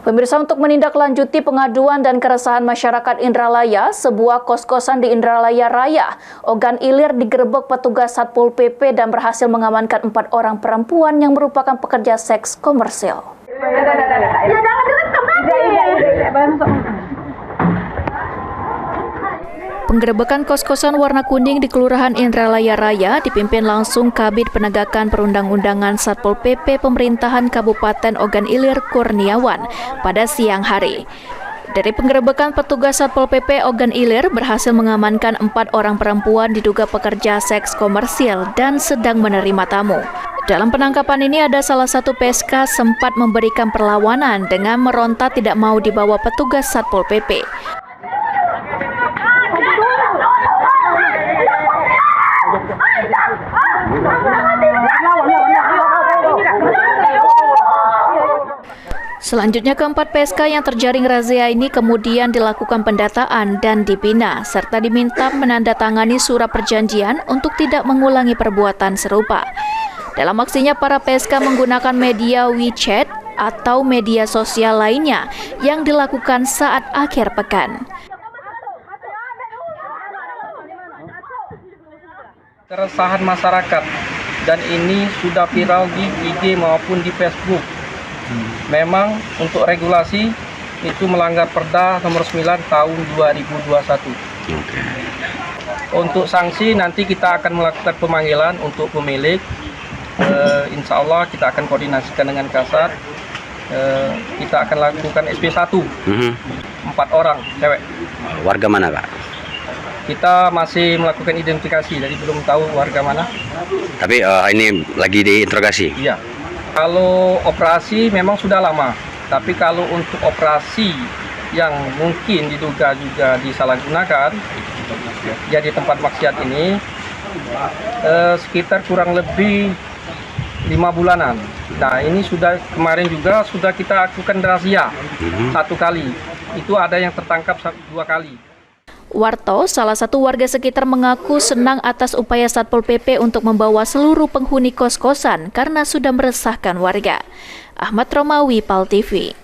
Pemirsa, untuk menindaklanjuti pengaduan dan keresahan masyarakat Indralaya, sebuah kos-kosan di Indralaya Raya, Ogan Ilir digerebek petugas Satpol PP dan berhasil mengamankan 4 orang perempuan yang merupakan pekerja seks komersil. Penggerebekan kos-kosan warna kuning di Kelurahan Indralaya Raya dipimpin langsung Kabid Penegakan Perundang-undangan Satpol PP Pemerintahan Kabupaten Ogan Ilir Kurniawan pada siang hari. Dari penggerebekan, petugas Satpol PP Ogan Ilir berhasil mengamankan 4 orang perempuan diduga pekerja seks komersil dan sedang menerima tamu. Dalam penangkapan ini ada salah satu PSK sempat memberikan perlawanan dengan meronta tidak mau dibawa petugas Satpol PP. Selanjutnya, keempat PSK yang terjaring razia ini kemudian dilakukan pendataan dan dibina, serta diminta menandatangani surat perjanjian untuk tidak mengulangi perbuatan serupa. Dalam aksinya, para PSK menggunakan media WeChat atau media sosial lainnya yang dilakukan saat akhir pekan. Keresahan masyarakat, dan ini sudah viral di IG maupun di Facebook. Memang untuk regulasi itu melanggar Perda nomor 9 tahun 2021. Untuk sanksi nanti kita akan melakukan pemanggilan untuk pemilik. Insya Allah kita akan koordinasikan dengan Kasat. Kita akan lakukan SP1. 4 orang cewek. Warga mana, Pak? Kita masih melakukan identifikasi, jadi belum tahu warga mana. Tapi ini lagi diinterogasi? Iya. Kalau operasi memang sudah lama, tapi kalau untuk operasi yang mungkin diduga juga disalahgunakan, ya di tempat maksiat ini sekitar kurang lebih 5 bulanan. Nah, ini sudah kemarin juga sudah kita lakukan razia 1 kali. Itu ada yang tertangkap 2 kali. Warto, salah satu warga sekitar, mengaku senang atas upaya Satpol PP untuk membawa seluruh penghuni kos-kosan karena sudah meresahkan warga. Ahmad Romawi, PAL TV.